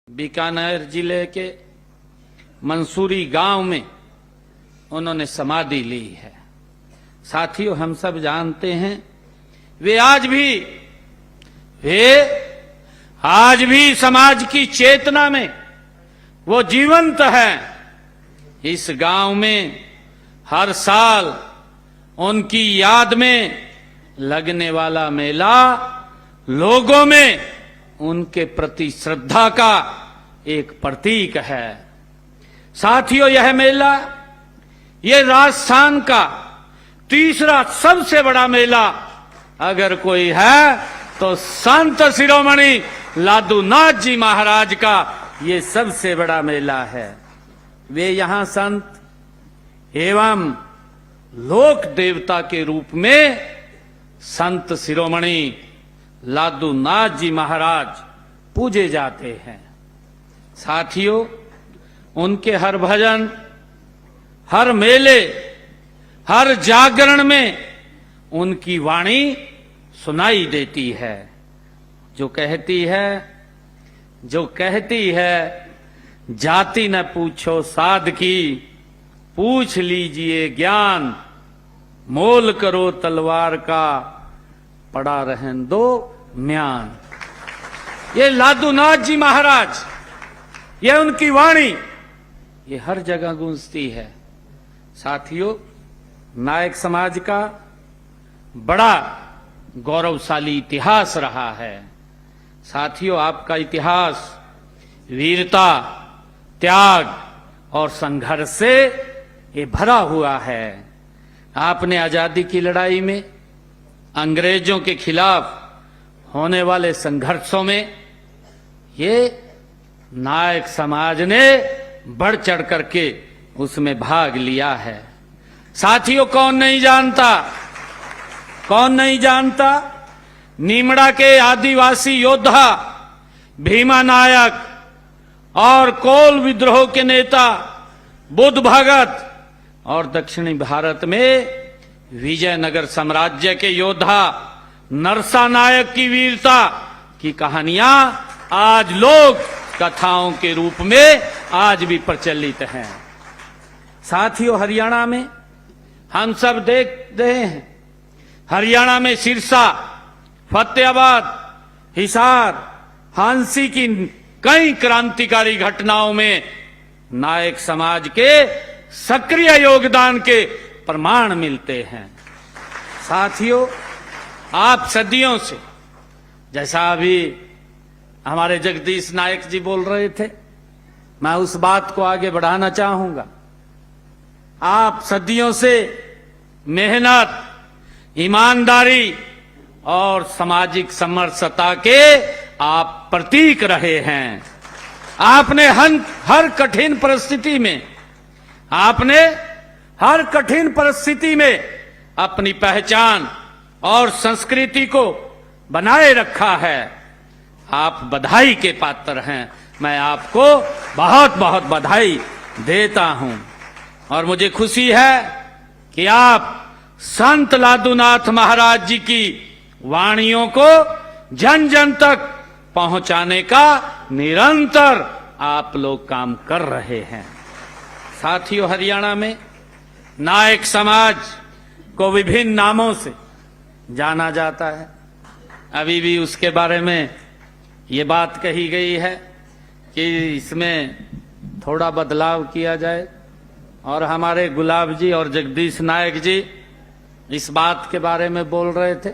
बीकानेर जिले के मंसूरी गांव में उन्होंने समाधि ली है। साथियों, हम सब जानते हैं वे आज भी समाज की चेतना में वो जीवंत हैं। इस गांव में हर साल उनकी याद में लगने वाला मेला लोगों में उनके प्रति श्रद्धा का एक प्रतीक है। साथियों, यह मेला ये राजस्थान का तीसरा सबसे बड़ा मेला अगर कोई है तो संत शिरोमणि लादूनाथ जी महाराज का ये सबसे बड़ा मेला है। वे यहां संत एवं लोक देवता के रूप में संत शिरोमणि लादूनाथ जी महाराज पूजे जाते हैं। साथियों, उनके हर भजन, हर मेले, हर जागरण में उनकी वाणी सुनाई देती है, जो कहती है जाति न पूछो साध की, पूछ लीजिए ज्ञान, मोल करो तलवार का, पड़ा रहन दो म्यान। ये लादूनाथ जी महाराज, ये उनकी वाणी, ये हर जगह गूंजती है। साथियों, नायक समाज का बड़ा गौरवशाली इतिहास रहा है। साथियों, आपका इतिहास वीरता, त्याग और संघर्ष से ये भरा हुआ है। आपने आजादी की लड़ाई में अंग्रेजों के खिलाफ होने वाले संघर्षों में ये नायक समाज ने बढ़ चढ़ करके उसमें भाग लिया है। साथियों, कौन नहीं जानता नीमड़ा के आदिवासी योद्धा भीमा नायक और कोल विद्रोह के नेता बुद्ध भगत और दक्षिणी भारत में विजयनगर साम्राज्य के योद्धा नरसा नायक की वीरता की कहानियां आज लोक कथाओं के रूप में आज भी प्रचलित हैं। साथियों, हरियाणा में हम सब देख रहे हैं, हरियाणा में सिरसा, फतेहाबाद, हिसार, हांसी की कई क्रांतिकारी घटनाओं में नायक समाज के सक्रिय योगदान के प्रमाण मिलते हैं। साथियों, आप सदियों से, जैसा अभी हमारे जगदीश नायक जी बोल रहे थे, मैं उस बात को आगे बढ़ाना चाहूंगा। आप सदियों से मेहनत, ईमानदारी और सामाजिक समरसता के आप प्रतीक रहे हैं। आपने हर कठिन परिस्थिति में अपनी पहचान और संस्कृति को बनाए रखा है। आप बधाई के पात्र हैं। मैं आपको बहुत बहुत बधाई देता हूं और मुझे खुशी है कि आप संत लादूनाथ महाराज जी की वाणियों को जन जन तक पहुंचाने का निरंतर आप लोग काम कर रहे हैं। साथियों, हरियाणा में नायक समाज को विभिन्न नामों से जाना जाता है। अभी भी उसके बारे में ये बात कही गई है कि इसमें थोड़ा बदलाव किया जाए और हमारे गुलाब जी और जगदीश नायक जी इस बात के बारे में बोल रहे थे।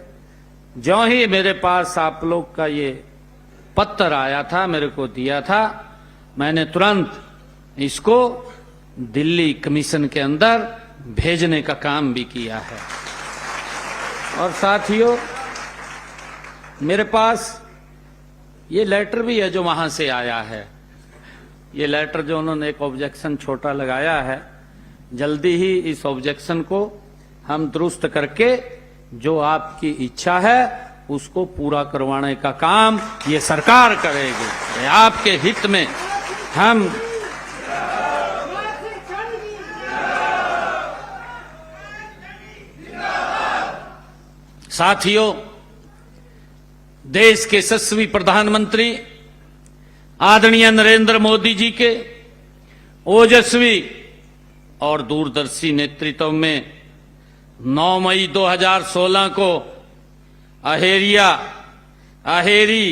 ज्यों ही मेरे पास आप लोग का ये पत्र आया था, मेरे को दिया था, मैंने तुरंत इसको दिल्ली कमीशन के अंदर भेजने का काम भी किया है। और साथियों, मेरे पास ये लेटर भी है जो वहां से आया है। ये लेटर जो उन्होंने एक ऑब्जेक्शन छोटा लगाया है, जल्दी ही इस ऑब्जेक्शन को हम दुरुस्त करके जो आपकी इच्छा है उसको पूरा करवाने का काम ये सरकार करेगी। आपके हित में हम साथियों, देश के यशस्वी प्रधानमंत्री आदरणीय नरेंद्र मोदी जी के ओजस्वी और दूरदर्शी नेतृत्व में 9 मई 2016 को अहेरिया, अहेरी,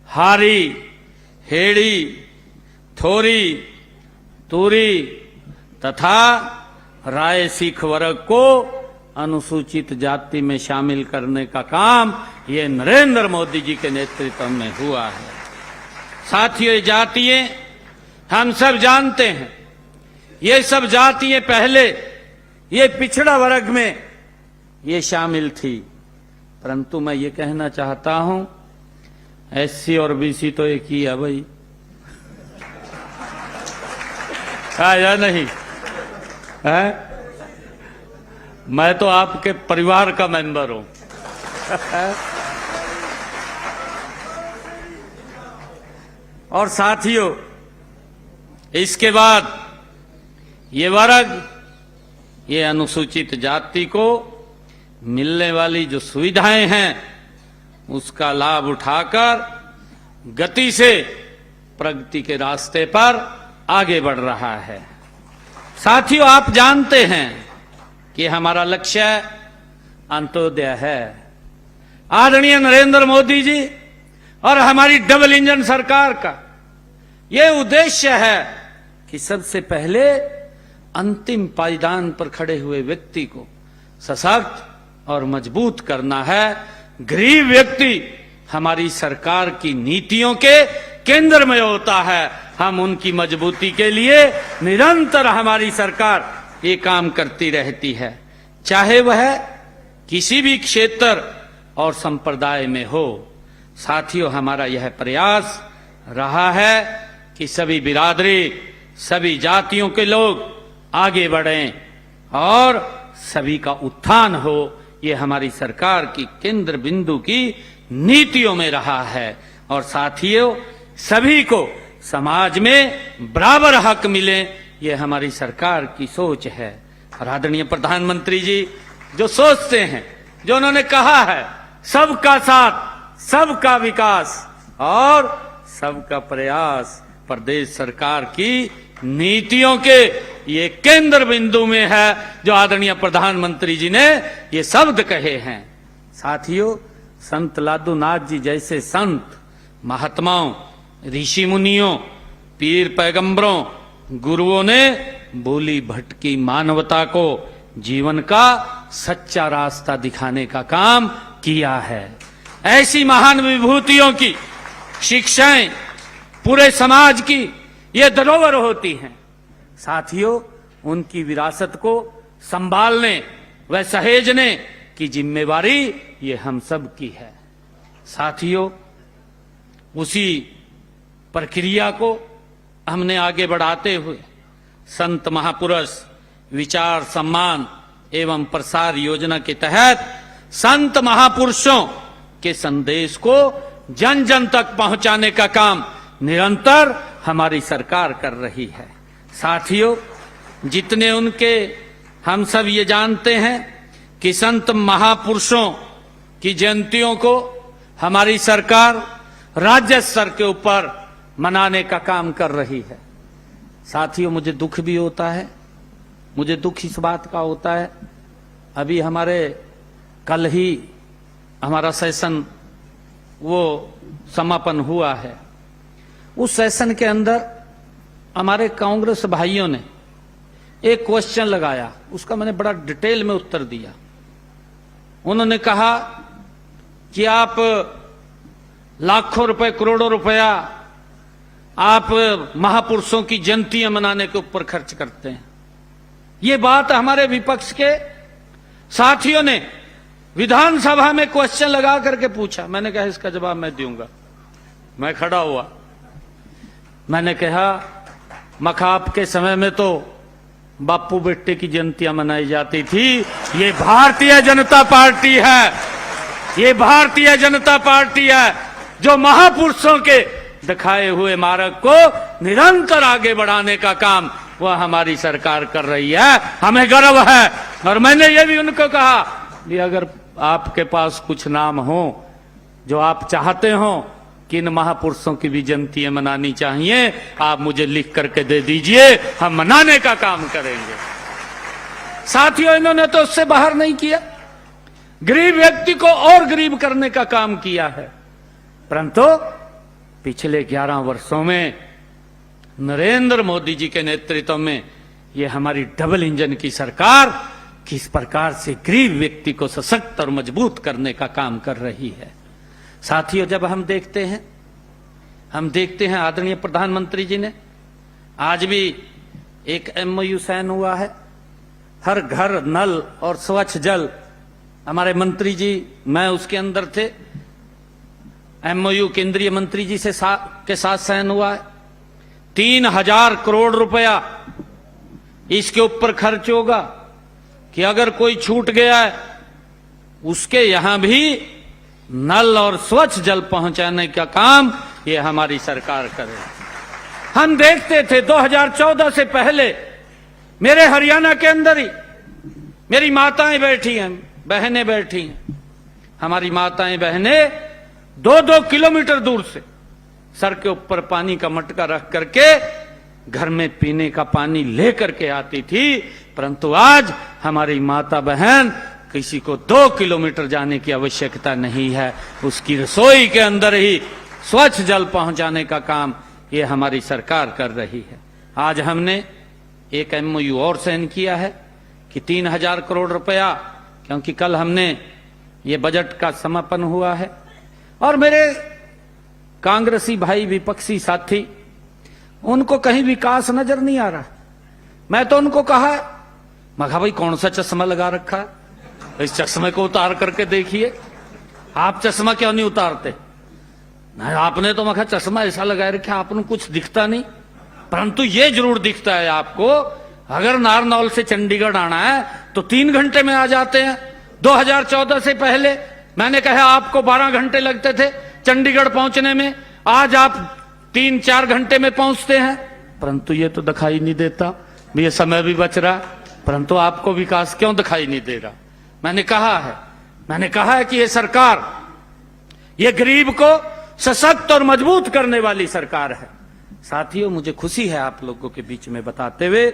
हारी, हेड़ी, थोरी, तूरी तथा राय सिख वर्ग को अनुसूचित जाति में शामिल करने का काम ये नरेंद्र मोदी जी के नेतृत्व में हुआ है। साथियों, ये जातियां हम सब जानते हैं, ये सब जातियां पहले ये पिछड़ा वर्ग में ये शामिल थी, परंतु मैं ये कहना चाहता हूं एससी और बीसी तो एक ही है भाई, या नहीं है? मैं तो आपके परिवार का मेंबर हूं। और साथियों, इसके बाद ये वर्ग, ये अनुसूचित जाति को मिलने वाली जो सुविधाएं हैं उसका लाभ उठाकर गति से प्रगति के रास्ते पर आगे बढ़ रहा है। साथियों, आप जानते हैं कि हमारा लक्ष्य अंत्योदय है। आदरणीय नरेंद्र मोदी जी और हमारी डबल इंजन सरकार का यह उद्देश्य है कि सबसे पहले अंतिम पायदान पर खड़े हुए व्यक्ति को सशक्त और मजबूत करना है। गरीब व्यक्ति हमारी सरकार की नीतियों के केंद्र में होता है। हम उनकी मजबूती के लिए निरंतर हमारी सरकार ये काम करती रहती है, चाहे वह किसी भी क्षेत्र और संप्रदाय में हो। साथियों, हमारा यह प्रयास रहा है कि सभी बिरादरी, सभी जातियों के लोग आगे बढ़ें और सभी का उत्थान हो। ये हमारी सरकार की केंद्र बिंदु की नीतियों में रहा है। और साथियों, सभी को समाज में बराबर हक मिले, ये हमारी सरकार की सोच है। और आदरणीय प्रधानमंत्री जी जो सोचते हैं, जो उन्होंने कहा है सबका साथ, सबका विकास और सबका प्रयास, प्रदेश सरकार की नीतियों के ये केंद्र बिंदु में है, जो आदरणीय प्रधानमंत्री जी ने ये शब्द कहे हैं। साथियों, संत लादूनाथ जी जैसे संत, महात्माओं, ऋषि मुनियों, पीर पैगंबरों, गुरुओं ने बोली भटकी मानवता को जीवन का सच्चा रास्ता दिखाने का काम किया है। ऐसी महान विभूतियों की शिक्षाएं पूरे समाज की ये धरोहर होती हैं। साथियों, उनकी विरासत को संभालने व सहेजने की जिम्मेवारी ये हम सब की है। साथियों, उसी प्रक्रिया को हमने आगे बढ़ाते हुए संत महापुरुष विचार सम्मान एवं प्रसार योजना के तहत संत महापुरुषों के संदेश को जन जन तक पहुंचाने का काम निरंतर हमारी सरकार कर रही है। साथियों, जितने उनके हम सब ये जानते हैं कि संत महापुरुषों की जयंतियों को हमारी सरकार राज्य स्तर के ऊपर मनाने का काम कर रही है। साथियों, मुझे दुख भी होता है, मुझे दुख इस बात का होता है, अभी हमारे कल ही हमारा सेशन वो समापन हुआ है। उस सेशन के अंदर हमारे कांग्रेस भाइयों ने एक क्वेश्चन लगाया, उसका मैंने बड़ा डिटेल में उत्तर दिया। उन्होंने कहा कि आप लाखों रुपए, करोड़ों रुपया आप महापुरुषों की जयंतियां मनाने के ऊपर खर्च करते हैं। ये बात हमारे विपक्ष के साथियों ने विधानसभा में क्वेश्चन लगा करके पूछा। मैंने कहा इसका जवाब मैं दूंगा। मैं खड़ा हुआ, मैंने कहा मखाप के समय में तो बापू बेटे की जयंतियां मनाई जाती थी। ये भारतीय जनता पार्टी है, ये भारतीय जनता पार्टी है जो महापुरुषों के दिखाए हुए मार्ग को निरंतर आगे बढ़ाने का काम वह हमारी सरकार कर रही है। हमें गर्व है। और मैंने ये भी उनको कहा कि अगर आपके पास कुछ नाम हो जो आप चाहते हो किन महापुरुषों की भी जयंतियां मनानी चाहिए, आप मुझे लिख करके दे दीजिए, हम मनाने का काम करेंगे। साथियों, इन्होंने तो उससे बाहर नहीं किया, गरीब व्यक्ति को और गरीब करने का काम किया है। परंतु पिछले 11 वर्षों में नरेंद्र मोदी जी के नेतृत्व में ये हमारी डबल इंजन की सरकार किस प्रकार से गरीब व्यक्ति को सशक्त और मजबूत करने का काम कर रही है। साथियों, जब हम देखते हैं आदरणीय प्रधानमंत्री जी ने आज भी एक MOU साइन हुआ है, हर घर नल और स्वच्छ जल। हमारे मंत्री जी, मैं उसके अंदर थे, MOU केंद्रीय मंत्री जी से के साथ साइन हुआ है। 3000 करोड़ रुपया इसके ऊपर खर्च होगा कि अगर कोई छूट गया है उसके यहां भी नल और स्वच्छ जल पहुंचाने का काम ये हमारी सरकार करे। हम देखते थे 2014 से पहले मेरे हरियाणा के अंदर ही मेरी माताएं बैठी हैं, बहनें बैठी हैं। हमारी माताएं बहनें 2-2 किलोमीटर दूर से सर के ऊपर पानी का मटका रख करके घर में पीने का पानी लेकर के आती थी। परंतु आज हमारी माता बहन किसी को 2 किलोमीटर जाने की आवश्यकता नहीं है, उसकी रसोई के अंदर ही स्वच्छ जल पहुंचाने का काम ये हमारी सरकार कर रही है। आज हमने एक MOU और साइन किया है कि 3000 करोड़ रुपया, क्योंकि कल हमने ये बजट का समापन हुआ है और मेरे कांग्रेसी भाई विपक्षी साथी, उनको कहीं विकास नजर नहीं आ रहा। मैं तो उनको कहा, मैं कहा भाई कौन सा चश्मा लगा रखा है, इस चश्मे को उतार करके देखिए। आप चश्मा क्यों नहीं उतारते? नहीं, आपने तो मैं कहा चश्मा ऐसा लगाए रखा, आपने कुछ दिखता नहीं। परंतु ये जरूर दिखता है आपको, अगर नारनौल से चंडीगढ़ आना है तो 3 घंटे में आ जाते हैं। 2014 से पहले मैंने कहा आपको 12 घंटे लगते थे चंडीगढ़ पहुंचने में, आज आप 3-4 घंटे में पहुंचते हैं। परंतु ये तो दिखाई नहीं देता, ये समय भी बच रहा, परंतु आपको विकास क्यों दिखाई नहीं दे रहा? मैंने कहा है कि ये सरकार, ये गरीब को सशक्त और मजबूत करने वाली सरकार है। साथियों, मुझे खुशी है आप लोगों के बीच में बताते हुए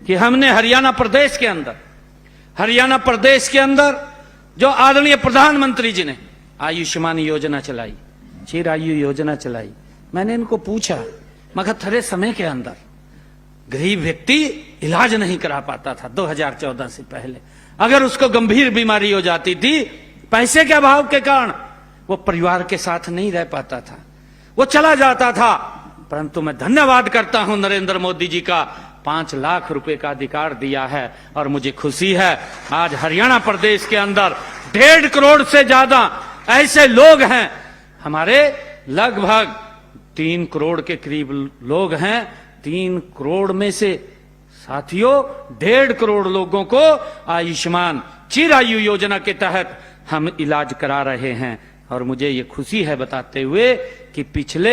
कि हमने हरियाणा प्रदेश के अंदर जो आदरणीय प्रधानमंत्री जी ने आयुष्मान योजना चलाई, चिरायु योजना चलाई, मैंने इनको पूछा, मगर थोड़े समय के अंदर गरीब व्यक्ति इलाज नहीं करा पाता था 2014 से पहले। अगर उसको गंभीर बीमारी हो जाती थी, पैसे के अभाव के कारण वो परिवार के साथ नहीं रह पाता था, वो चला जाता था। परंतु मैं धन्यवाद करता हूं नरेंद्र मोदी जी का, 5 लाख रुपए का अधिकार दिया है और मुझे खुशी है आज हरियाणा प्रदेश के अंदर 1.5 करोड़ से ज्यादा ऐसे लोग हैं, हमारे लगभग 3 करोड़ के करीब लोग हैं। 3 करोड़ में से साथियों 1.5 करोड़ लोगों को आयुष्मान चिरायु योजना के तहत हम इलाज करा रहे हैं। और मुझे ये खुशी है बताते हुए कि पिछले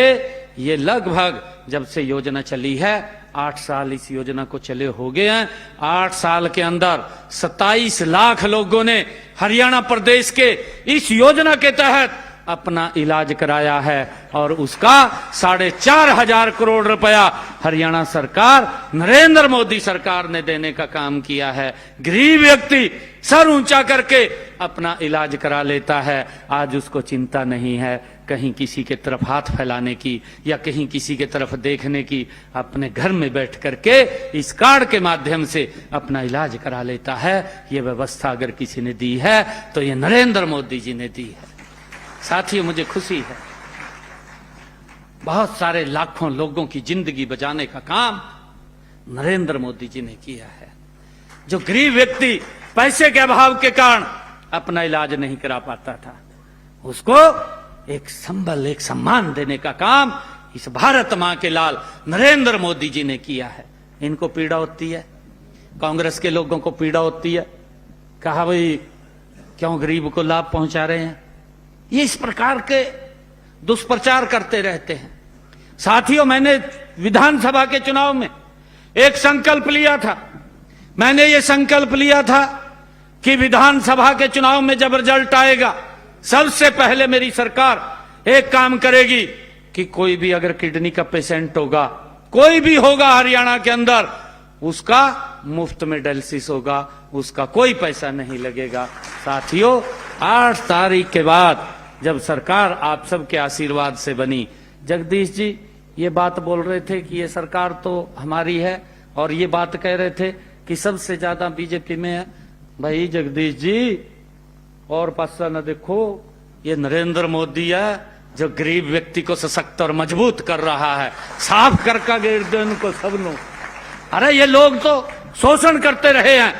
ये लगभग जब से योजना चली है 8 साल इस योजना को चले हो गए हैं। 8 साल के अंदर 27 लाख लोगों ने हरियाणा प्रदेश के इस योजना के तहत अपना इलाज कराया है और उसका 4,500 करोड़ रुपया हरियाणा सरकार, नरेंद्र मोदी सरकार ने देने का काम किया है। गरीब व्यक्ति सर ऊंचा करके अपना इलाज करा लेता है। आज उसको चिंता नहीं है कहीं किसी के तरफ हाथ फैलाने की या कहीं किसी के तरफ देखने की। अपने घर में बैठ करके इस कार्ड के माध्यम से अपना इलाज करा लेता है। ये व्यवस्था अगर किसी ने दी है तो ये नरेंद्र मोदी जी ने दी है। साथियों, मुझे खुशी है, बहुत सारे लाखों लोगों की जिंदगी बचाने का काम नरेंद्र मोदी जी ने किया है। जो गरीब व्यक्ति पैसे के अभाव के कारण अपना इलाज नहीं करा पाता था, उसको एक संबल, एक सम्मान देने का काम इस भारत मां के लाल नरेंद्र मोदी जी ने किया है। इनको पीड़ा होती है, कांग्रेस के लोगों को पीड़ा होती है, कहा भाई क्यों गरीब को लाभ पहुंचा रहे हैं। ये इस प्रकार के दुष्प्रचार करते रहते हैं। साथियों, मैंने विधानसभा के चुनाव में एक संकल्प लिया था। मैंने ये संकल्प लिया था कि विधानसभा के चुनाव में जब रिजल्ट आएगा सबसे पहले मेरी सरकार एक काम करेगी कि कोई भी अगर किडनी का पेशेंट होगा, कोई भी होगा हरियाणा के अंदर, उसका मुफ्त में डायलिसिस होगा, उसका कोई पैसा नहीं लगेगा। साथियों, 8 तारीख के बाद जब सरकार आप सबके आशीर्वाद से बनी, जगदीश जी ये बात बोल रहे थे कि ये सरकार तो हमारी है, और ये बात कह रहे थे कि सबसे ज्यादा बीजेपी में है। भाई जगदीश जी, और पासा न देखो, ये नरेंद्र मोदी है जो गरीब व्यक्ति को सशक्त और मजबूत कर रहा है, साफ कर गर्दन को सबनो। अरे ये लोग तो शोषण करते रहे हैं,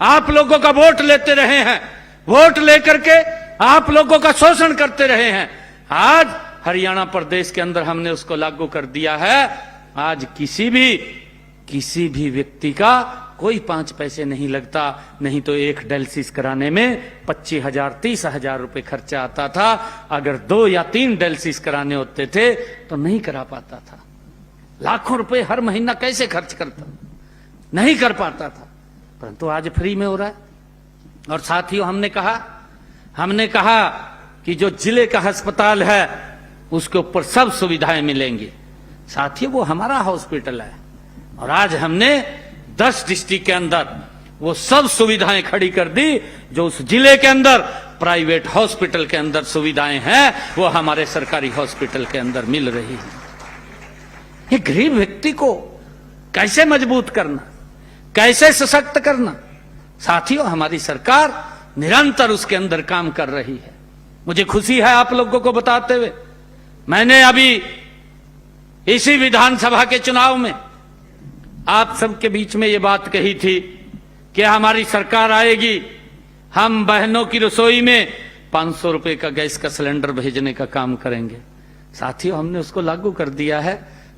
आप लोगों का वोट लेते रहे हैं, वोट लेकर के आप लोगों का शोषण करते रहे हैं। आज हरियाणा प्रदेश के अंदर हमने उसको लागू कर दिया है। आज किसी भी व्यक्ति का कोई 5 पैसे नहीं लगता, नहीं तो एक डायलिसिस कराने में 25,000 30,000 रुपए खर्चा आता था। अगर 2 या 3 डायलिसिस कराने होते थे तो नहीं करा पाता था। लाखों रुपए हर महीना कैसे खर्च करता, नहीं कर पाता था, परंतु आज फ्री में हो रहा है। और साथियों, हमने कहा कि जो जिले का अस्पताल है उसके ऊपर सब सुविधाएं मिलेंगी। साथियों, वो हमारा हॉस्पिटल है, और आज हमने 10 डिस्ट्रिक्ट के अंदर वो सब सुविधाएं खड़ी कर दी जो उस जिले के अंदर प्राइवेट हॉस्पिटल के अंदर सुविधाएं हैं, वो हमारे सरकारी हॉस्पिटल के अंदर मिल रही है। ये गरीब व्यक्ति को कैसे मजबूत करना, कैसे सशक्त करना, साथियों हमारी सरकार निरंतर उसके अंदर काम कर रही है। मुझे खुशी है आप लोगों को बताते हुए, मैंने अभी इसी विधानसभा के चुनाव में आप सबके बीच में ये बात कही थी कि हमारी सरकार आएगी, हम बहनों की रसोई में 500 रुपए का गैस का सिलेंडर भेजने का काम करेंगे। साथियों, हमने उसको लागू कर दिया है।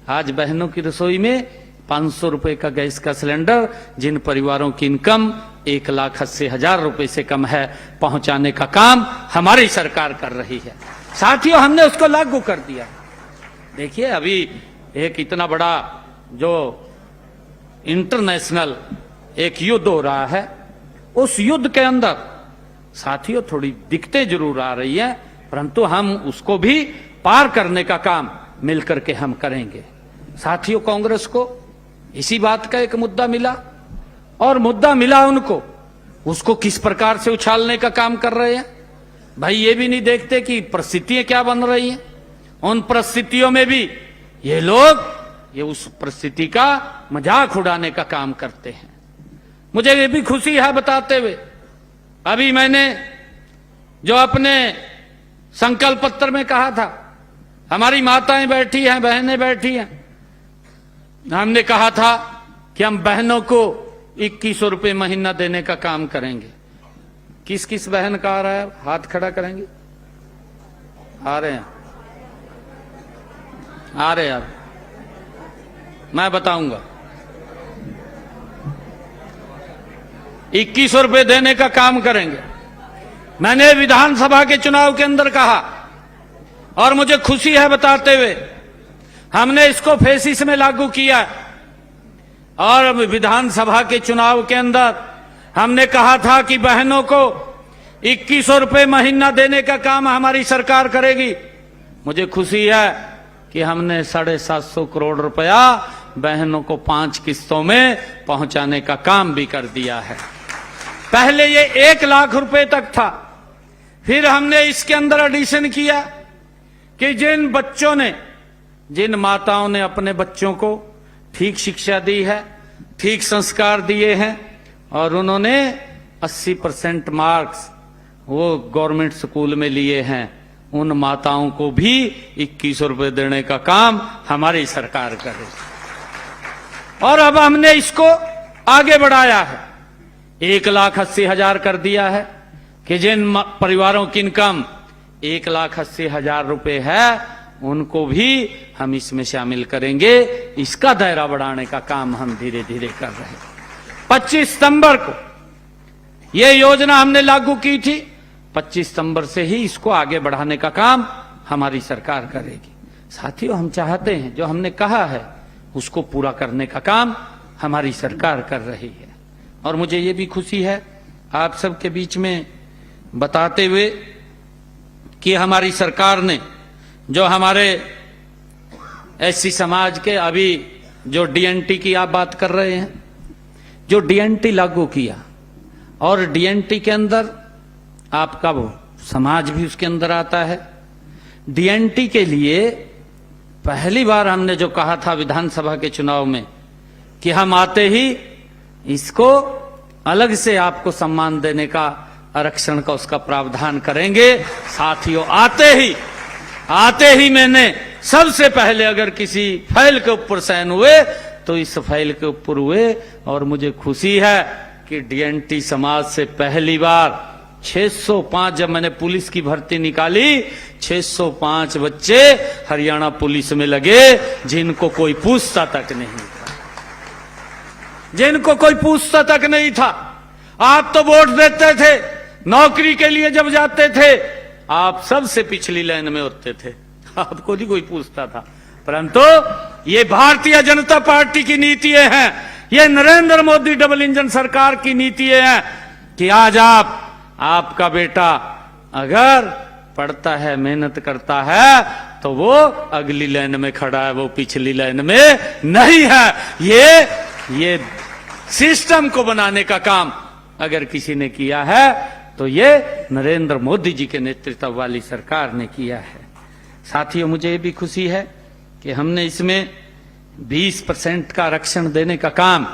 आज बहनों की रसोई में 500 रुपए का गैस का सिलेंडर जिन परिवारों की इनकम 1,80,000 रुपए से कम है, पहुंचाने का काम हमारी सरकार कर रही है। साथियों, हमने उसको लागू कर दिया। देखिए, अभी एक इतना बड़ा जो इंटरनेशनल एक युद्ध हो रहा है, उस युद्ध के अंदर साथियों थोड़ी दिक्कतें जरूर आ रही है, परंतु हम उसको भी पार करने का काम मिलकर के हम करेंगे। साथियों, कांग्रेस को इसी बात का एक मुद्दा मिला, और मुद्दा मिला उनको, उसको किस प्रकार से उछालने का काम कर रहे हैं। भाई ये भी नहीं देखते कि परिस्थितियां क्या बन रही हैं। उन परिस्थितियों में भी ये लोग उस परिस्थिति का मजाक उड़ाने का काम करते हैं। मुझे ये भी खुशी है बताते हुए, अभी मैंने जो अपने संकल्प पत्र में कहा था, हमारी माताएं बैठी हैं, बहनें बैठी हैं, हमने कहा था कि हम बहनों को 2100 रुपये महीना देने का काम करेंगे। किस किस बहन का आ रहा है, हाथ खड़ा करेंगे? आ रहे हैं, आ रहे हैं, मैं बताऊंगा। 2100 रुपये देने का काम करेंगे। मैंने विधानसभा के चुनाव के अंदर कहा, और मुझे खुशी है बताते हुए, हमने इसको फेसिस में लागू किया। और विधानसभा के चुनाव के अंदर हमने कहा था कि बहनों को 2100 रुपये महीना देने का काम हमारी सरकार करेगी। मुझे खुशी है कि हमने 750 करोड़ रुपया बहनों को 5 किस्तों में पहुंचाने का काम भी कर दिया है। पहले ये 1 लाख रुपए तक था, फिर हमने इसके अंदर एडिशन किया कि जिन माताओं ने अपने बच्चों को ठीक शिक्षा दी है, ठीक संस्कार दिए हैं, और उन्होंने 80% मार्क्स वो गवर्नमेंट स्कूल में लिए हैं, उन माताओं को भी 2100 रुपये देने का काम हमारी सरकार करे। और अब हमने इसको आगे बढ़ाया है, 1,80,000 कर दिया है कि जिन परिवारों की इनकम 1,80,000 रुपये है, उनको भी हम इसमें शामिल करेंगे। इसका दायरा बढ़ाने का काम हम धीरे धीरे कर रहे हैं। 25 सितंबर को यह योजना हमने लागू की थी, 25 सितंबर से ही इसको आगे बढ़ाने का काम हमारी सरकार करेगी। साथियों, हम चाहते हैं जो हमने कहा है उसको पूरा करने का काम हमारी सरकार कर रही है। और मुझे ये भी खुशी है आप सबके बीच में बताते हुए कि हमारी सरकार ने जो हमारे एससी समाज के, अभी जो डीएनटी की आप बात कर रहे हैं, जो डीएनटी लागू किया और डीएनटी के अंदर आपका वो समाज भी उसके अंदर आता है। डीएनटी के लिए पहली बार हमने जो कहा था विधानसभा के चुनाव में कि हम आते ही इसको अलग से आपको सम्मान देने का, आरक्षण का उसका प्रावधान करेंगे। साथियों, आते ही मैंने सबसे पहले अगर किसी फाइल के ऊपर साइन हुए तो इस फाइल के ऊपर हुए, और मुझे खुशी है कि डीएनटी समाज से पहली बार 605, जब मैंने पुलिस की भर्ती निकाली, 605 बच्चे हरियाणा पुलिस में लगे जिनको कोई पूछता तक नहीं था, जिनको कोई पूछता तक नहीं था। आप तो वोट देते थे, नौकरी के लिए जब जाते थे आप सबसे पिछली लाइन में होते थे, आपको नहीं कोई पूछता था। परंतु ये भारतीय जनता पार्टी की नीतियां हैं, ये नरेंद्र मोदी डबल इंजन सरकार की नीतियां हैं कि आज आपका बेटा अगर पढ़ता है, मेहनत करता है, तो वो अगली लाइन में खड़ा है, वो पिछली लाइन में नहीं है। ये सिस्टम को बनाने का काम अगर किसी ने किया है तो ये नरेंद्र मोदी जी के नेतृत्व वाली सरकार ने किया है। साथियों, मुझे ये भी खुशी है कि हमने इसमें 20% का आरक्षण देने का काम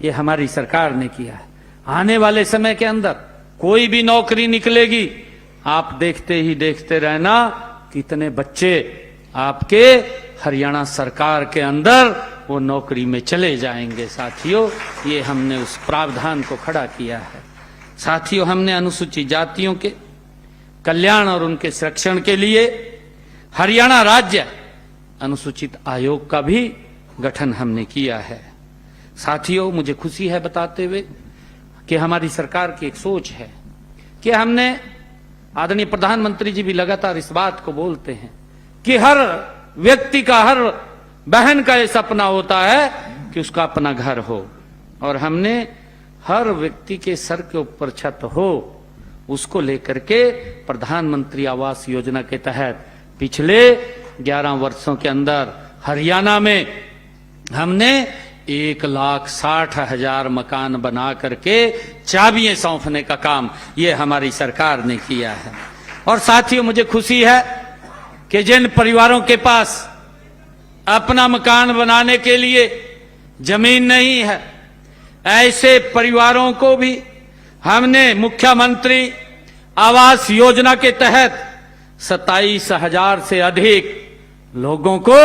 ये हमारी सरकार ने किया है। आने वाले समय के अंदर कोई भी नौकरी निकलेगी, आप देखते ही देखते रहना कितने बच्चे आपके हरियाणा सरकार के अंदर वो नौकरी में चले जाएंगे। साथियों, ये हमने उस प्रावधान को खड़ा किया है। साथियों, हमने अनुसूचित जातियों के कल्याण और उनके संरक्षण के लिए हरियाणा राज्य अनुसूचित आयोग का भी गठन हमने किया है। साथियों, मुझे खुशी है बताते हुए कि हमारी सरकार की एक सोच है कि हमने, आदरणीय प्रधानमंत्री जी भी लगातार इस बात को बोलते हैं कि हर व्यक्ति का, हर बहन का ये सपना होता है कि उसका अपना घर हो, और हमने हर व्यक्ति के सर के ऊपर छत हो, उसको लेकर के प्रधानमंत्री आवास योजना के तहत पिछले 11 वर्षों के अंदर हरियाणा में हमने 1,60,000 मकान बना करके चाबियां सौंपने का काम ये हमारी सरकार ने किया है। और साथियों, मुझे खुशी है कि जिन परिवारों के पास अपना मकान बनाने के लिए जमीन नहीं है, ऐसे परिवारों को भी हमने मुख्यमंत्री आवास योजना के तहत 27,000 से अधिक लोगों को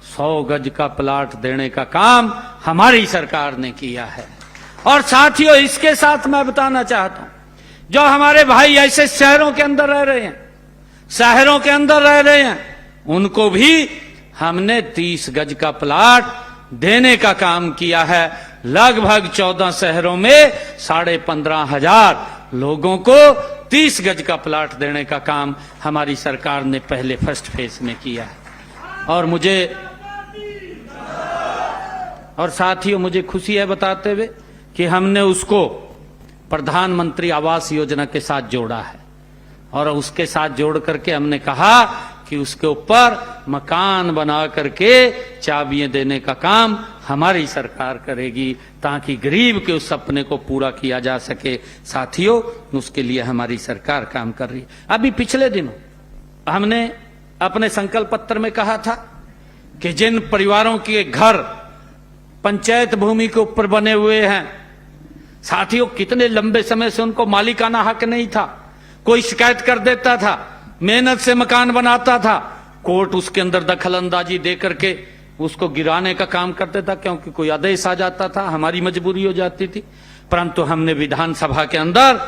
100 गज का प्लाट देने का काम हमारी सरकार ने किया है। और साथियों, इसके साथ मैं बताना चाहता हूं, जो हमारे भाई ऐसे शहरों के अंदर रह रहे हैं, उनको भी हमने 30 गज का प्लाट देने का काम किया है। लगभग 14 शहरों में 15,500 लोगों को 30 गज का प्लाट देने का काम हमारी सरकार ने पहले फर्स्ट फेज में किया है। और साथियों, मुझे खुशी है बताते हुए कि हमने उसको प्रधानमंत्री आवास योजना के साथ जोड़ा है, और उसके साथ जोड़ करके हमने कहा कि उसके ऊपर मकान बना करके चाबियां देने का काम हमारी सरकार करेगी, ताकि गरीब के उस सपने को पूरा किया जा सके। साथियों, उसके लिए हमारी सरकार काम कर रही है। अभी पिछले दिनों हमने अपने संकल्प पत्र में कहा था कि जिन परिवारों के घर पंचायत भूमि के ऊपर बने हुए हैं, साथियों, कितने लंबे समय से उनको मालिकाना हक नहीं था, कोई शिकायत कर देता था, मेहनत से मकान बनाता था, कोर्ट उसके अंदर दखल अंदाजी दे करके उसको गिराने का काम करता था, क्योंकि कोई आदेश आ जाता था, हमारी मजबूरी हो जाती थी। परंतु हमने विधानसभा के अंदर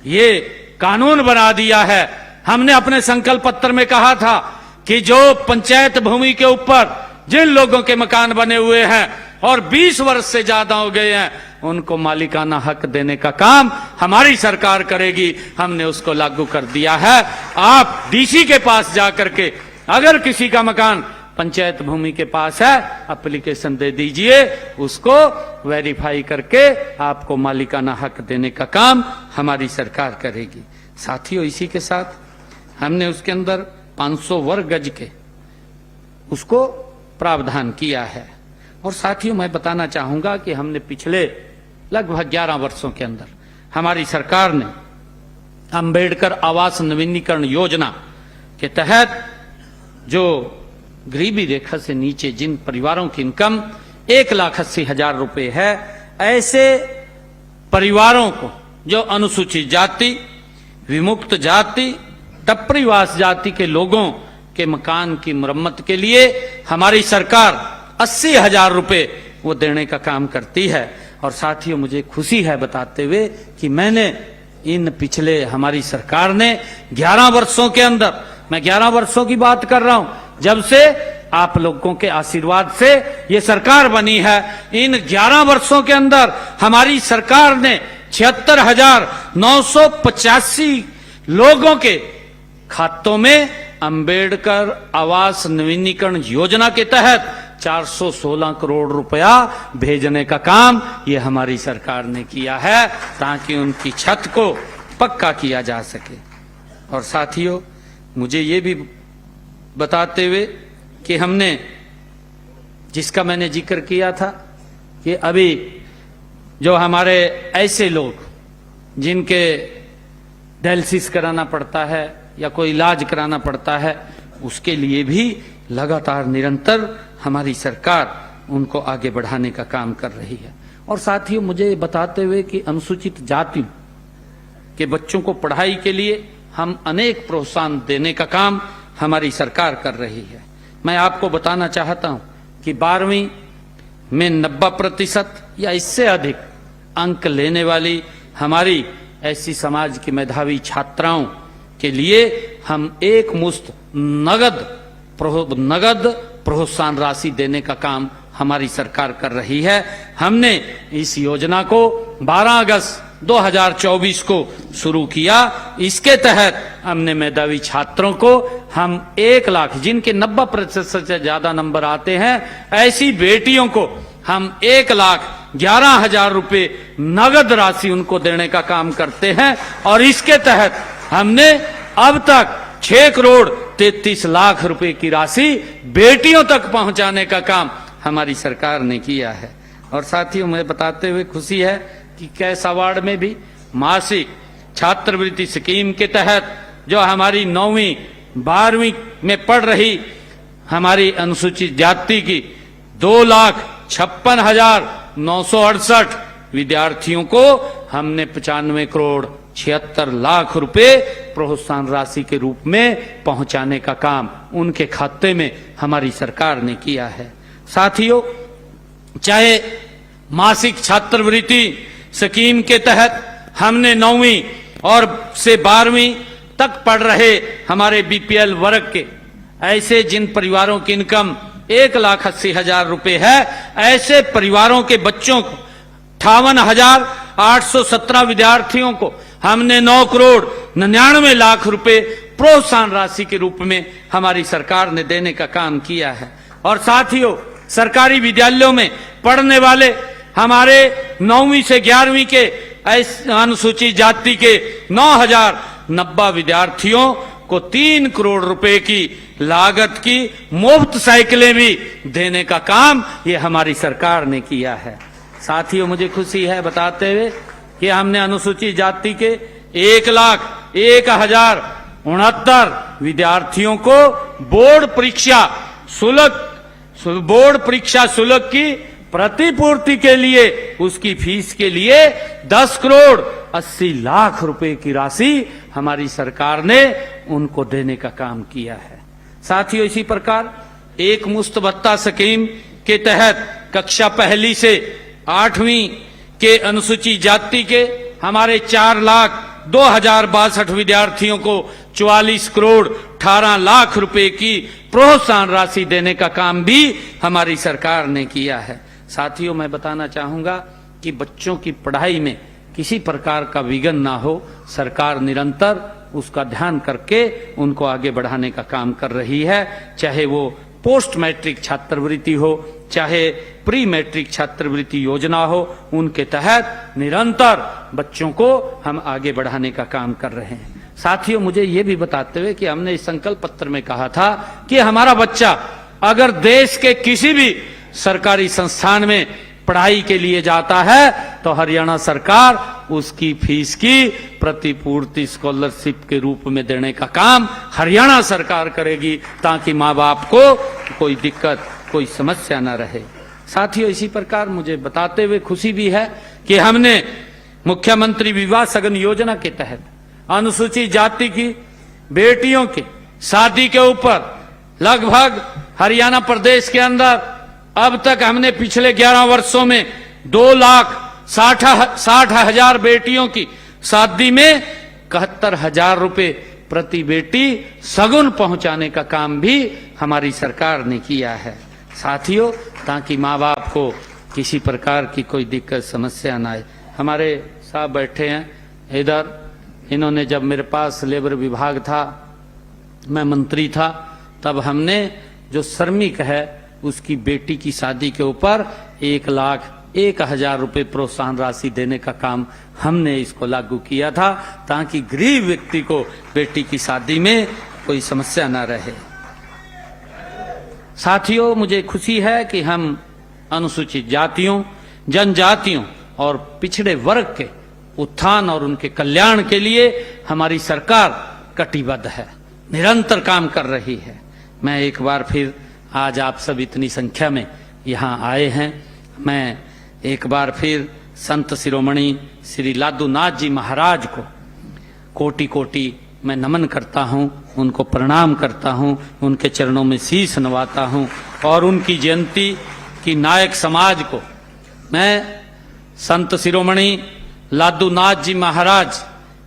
ये कानून बना दिया है। हमने अपने संकल्प पत्र में कहा था कि जो पंचायत भूमि के ऊपर जिन लोगों के मकान बने हुए हैं और 20 वर्ष से ज्यादा हो गए हैं, उनको मालिकाना हक देने का काम हमारी सरकार करेगी। हमने उसको लागू कर दिया है। आप डीसी के पास जाकर के अगर किसी का मकान पंचायत भूमि के पास है, एप्लीकेशन दे दीजिए, उसको वेरीफाई करके आपको मालिकाना हक देने का काम हमारी सरकार करेगी। साथियों, इसी के साथ हमने उसके अंदर 500 वर्ग गज के उसको प्रावधान किया है। और साथियों, मैं बताना चाहूंगा कि हमने पिछले लगभग 11 वर्षों के अंदर हमारी सरकार ने अंबेडकर आवास नवीनीकरण योजना के तहत जो गरीबी रेखा से नीचे जिन परिवारों की इनकम 1,80,000 रुपए है, ऐसे परिवारों को जो अनुसूचित जाति, विमुक्त जाति, टप्परीवास जाति के लोगों के मकान की मरम्मत के लिए हमारी सरकार 80,000 रुपए वो देने का काम करती है। और साथियों, मुझे खुशी है बताते हुए कि मैंने इन पिछले हमारी सरकार ने 11 वर्षों के अंदर, मैं 11 वर्षों की बात कर रहा हूं, जब से आप लोगों के आशीर्वाद से ये सरकार बनी है, इन 11 वर्षों के अंदर हमारी सरकार ने 76,985 लोगों के खातों में अंबेडकर आवास नवीनीकरण योजना के तहत 416 करोड़ रुपया भेजने का काम ये हमारी सरकार ने किया है, ताकि उनकी छत को पक्का किया जा सके। और साथियों, मुझे ये भी बताते हुए कि हमने, जिसका मैंने जिक्र किया था कि अभी जो हमारे ऐसे लोग जिनके डायलिसिस कराना पड़ता है या कोई इलाज कराना पड़ता है, उसके लिए भी लगातार निरंतर हमारी सरकार उनको आगे बढ़ाने का काम कर रही है। और साथियों, मुझे बताते हुए कि अनुसूचित जाति के बच्चों को पढ़ाई के लिए हम अनेक प्रोत्साहन देने का काम हमारी सरकार कर रही है। मैं आपको बताना चाहता हूं कि 12वीं में 90% या इससे अधिक अंक लेने वाली हमारी ऐसी समाज की मेधावी छात्राओं के लिए हम एक मुश्त नगद प्रोत्साहन राशि देने का काम हमारी सरकार कर रही है। हमने इस योजना को 12 अगस्त 2024 को शुरू किया। इसके तहत हमने मेधावी छात्रों को हम 1 लाख, जिनके 90% से ज्यादा नंबर आते हैं, ऐसी बेटियों को हम 1,11,000 रुपए नगद राशि उनको देने का काम करते हैं। और इसके तहत हमने अब तक 6 करोड़ 33 लाख रुपए की राशि बेटियों तक पहुंचाने का काम हमारी सरकार ने किया है। और साथियों, मुझे बताते हुए खुशी है कि कैस अवार्ड में भी मासिक छात्रवृत्ति स्कीम के तहत जो हमारी 9वीं 12वीं में पढ़ रही हमारी अनुसूचित जाति की 2,56,968 विद्यार्थियों को हमने 95 करोड़ 76 लाख रुपए प्रोत्साहन राशि के रूप में पहुंचाने का काम उनके खाते में हमारी सरकार ने किया है। साथियों, चाहे मासिक छात्रवृत्ति स्कीम के तहत हमने 9वीं और से 12वीं तक पढ़ रहे हमारे बीपीएल वर्ग के ऐसे जिन परिवारों की इनकम 1,80,000 रुपए है, ऐसे परिवारों के बच्चों को 58,817 विद्यार्थियों को हमने 9 करोड़ 99 लाख रुपए प्रोत्साहन राशि के रूप में हमारी सरकार ने देने का काम किया है। और साथियों, सरकारी विद्यालयों में पढ़ने वाले हमारे 9वीं से 11वीं के अनुसूचित जाति के 9,090 विद्यार्थियों को 3 करोड़ रुपए की लागत की मुफ्त साइकिलें भी देने का काम ये हमारी सरकार ने किया है। साथियों, मुझे खुशी है बताते हुए कि हमने अनुसूचित जाति के 1,01,069 विद्यार्थियों को बोर्ड परीक्षा शुल्क की प्रतिपूर्ति के लिए, उसकी फीस के लिए 10 करोड़ 80 लाख रुपए की राशि हमारी सरकार ने उनको देने का काम किया है। साथियों, इसी प्रकार एक मुश्त भत्ता स्कीम के तहत कक्षा 1 से 8वीं के अनुसूचित जाति के हमारे 4,02,062 विद्यार्थियों को 44 करोड़ 18 लाख रुपए की प्रोत्साहन राशि देने का काम भी हमारी सरकार ने किया है। साथियों, मैं बताना चाहूंगा कि बच्चों की पढ़ाई में किसी प्रकार का विघ्न ना हो, सरकार निरंतर उसका ध्यान करके उनको आगे बढ़ाने का काम कर रही है। चाहे वो पोस्ट मैट्रिक छात्रवृत्ति हो, चाहे प्री मैट्रिक छात्रवृत्ति योजना हो, उनके तहत निरंतर बच्चों को हम आगे बढ़ाने का काम कर रहे हैं। साथियों, मुझे ये भी बताते हुए कि हमने इस संकल्प पत्र में कहा था कि हमारा बच्चा अगर देश के किसी भी सरकारी संस्थान में पढ़ाई के लिए जाता है तो हरियाणा सरकार उसकी फीस की प्रतिपूर्ति स्कॉलरशिप के रूप में देने का काम हरियाणा सरकार करेगी, ताकि माँ बाप को कोई दिक्कत, कोई समस्या न रहे। साथियों, इसी प्रकार मुझे बताते हुए खुशी भी है कि हमने मुख्यमंत्री विवाह सगन योजना के तहत अनुसूचित जाति की बेटियों की शादी के ऊपर लगभग हरियाणा प्रदेश के अंदर अब तक हमने पिछले 11 वर्षों में 2,60,000 बेटियों की शादी में 71,000 रुपए प्रति बेटी सगुन पहुंचाने का काम भी हमारी सरकार ने किया है। साथियों, ताकि माँ बाप को किसी प्रकार की कोई दिक्कत समस्या ना आए। हमारे साहब बैठे हैं इधर, इन्होंने जब मेरे पास लेबर विभाग था, मैं मंत्री था, तब हमने जो श्रमिक है उसकी बेटी की शादी के ऊपर 1,01,000 रुपए प्रोत्साहन राशि देने का काम हमने इसको लागू किया था, ताकि गरीब व्यक्ति को बेटी की शादी में कोई समस्या न रहे। साथियों, मुझे खुशी है कि हम अनुसूचित जातियों, जनजातियों और पिछड़े वर्ग के उत्थान और उनके कल्याण के लिए हमारी सरकार कटिबद्ध है, निरंतर काम कर रही है। मैं एक बार फिर, आज आप सब इतनी संख्या में यहाँ आए हैं, मैं एक बार फिर संत शिरोमणि श्री लादूनाथ जी महाराज को कोटि कोटि मैं नमन करता हूँ, उनको प्रणाम करता हूँ, उनके चरणों में शीश नवाता हूँ और उनकी जयंती की नायक समाज को, मैं संत शिरोमणि लादूनाथ जी महाराज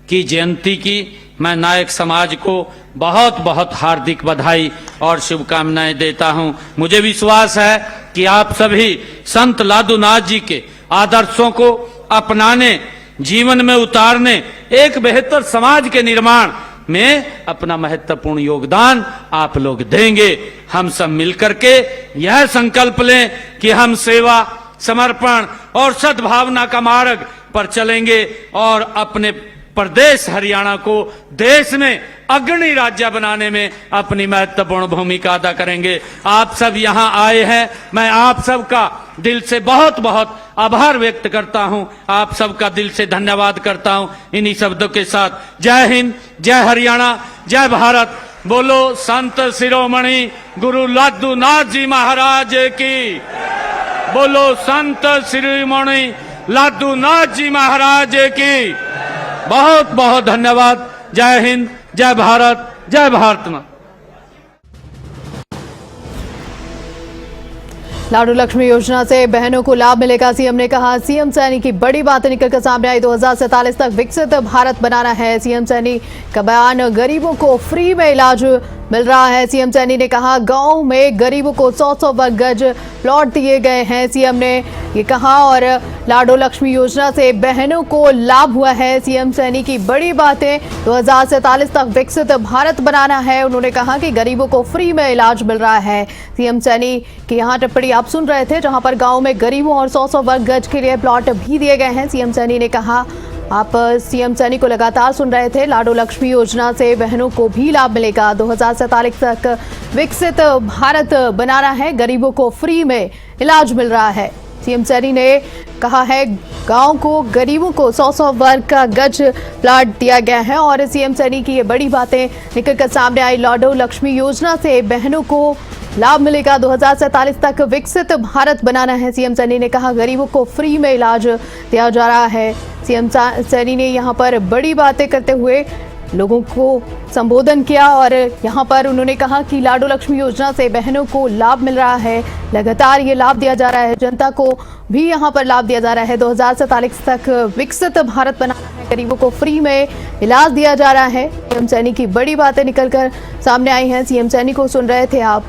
की जयंती की मैं नायक समाज को बहुत बहुत हार्दिक बधाई और शुभकामनाएं देता हूं। मुझे विश्वास है कि आप सभी संत लादूनाथ जी के आदर्शों को अपनाने, जीवन में उतारने, एक बेहतर समाज के निर्माण में अपना महत्वपूर्ण योगदान आप लोग देंगे। हम सब मिलकर के यह संकल्प लें कि हम सेवा, समर्पण और सद्भावना का मार्ग पर चलेंगे और अपने प्रदेश हरियाणा को देश में अग्रणी राज्य बनाने में अपनी महत्वपूर्ण भूमिका अदा करेंगे। आप सब यहाँ आए हैं, मैं आप सबका दिल से बहुत बहुत आभार व्यक्त करता हूँ, आप सबका दिल से धन्यवाद करता हूँ। इन्हीं शब्दों के साथ जय हिंद, जय हरियाणा, जय भारत। बोलो संत शिरोमणि गुरु लादूनाथ जी महाराज की, बोलो संत शिरोमणि लादूनाथ जी महाराज की। बहुत बहुत धन्यवाद। जय हिंद, जय भारत, जय भारत मां। लाडू लक्ष्मी योजना से बहनों को लाभ मिलेगा, सीएम ने कहा। सीएम सैनी की बड़ी बातें निकलकर सामने आई। 2047 तक विकसित भारत बनाना है, सीएम सैनी का बयान। गरीबों को फ्री में इलाज मिल रहा है, सीएम सैनी ने कहा। गांव में गरीबों को 100-100 वर्ग गज प्लॉट दिए गए हैं, सीएम ने ये कहा। और लाडू लक्ष्मी योजना से बहनों को लाभ हुआ है, सीएम सैनी की बड़ी बातें। 2047 तक विकसित भारत बनाना है, उन्होंने कहा कि गरीबों को फ्री में इलाज मिल रहा है। सीएम सैनी की यहाँ टिप्पणी आप सुन रहे थे, जहां पर गांव में गरीबों और 100-100 वर्ग गज के लिए प्लॉट भी दिए गए हैं, सीएम सैनी ने कहा। आप सीएम सैनी को लगातार सुन रहे थे। लाडू लक्ष्मी योजना से बहनों को भी लाभ मिलेगा। 2047 तक विकसित भारत बनाना है, गरीबों को फ्री में इलाज मिल रहा है। सीएम सैनी ने कहा है गांव को गरीबों को 100-100 वर्ग का गज प्लॉट दिया गया है। और सीएम सैनी की ये बड़ी बातें निकलकर सामने आई। लाडू लक्ष्मी योजना से बहनों को लाभ मिलेगा। 2047 तक विकसित भारत बनाना है, सीएम सैनी ने कहा। गरीबों को फ्री में इलाज दिया जा रहा है। सीएम सैनी ने यहाँ पर बड़ी बातें करते हुए लोगों को संबोधन किया और यहाँ पर उन्होंने कहा कि लाडू लक्ष्मी योजना से बहनों को लाभ मिल रहा है, लगातार ये लाभ दिया जा रहा है, जनता को भी यहाँ पर लाभ दिया जा रहा है। 2047 तक विकसित भारत बनाना है, गरीबों को फ्री में इलाज दिया जा रहा है। सीएम सैनी की बड़ी बातें निकलकर सामने आई हैं। सीएम सैनी को सुन रहे थे आप।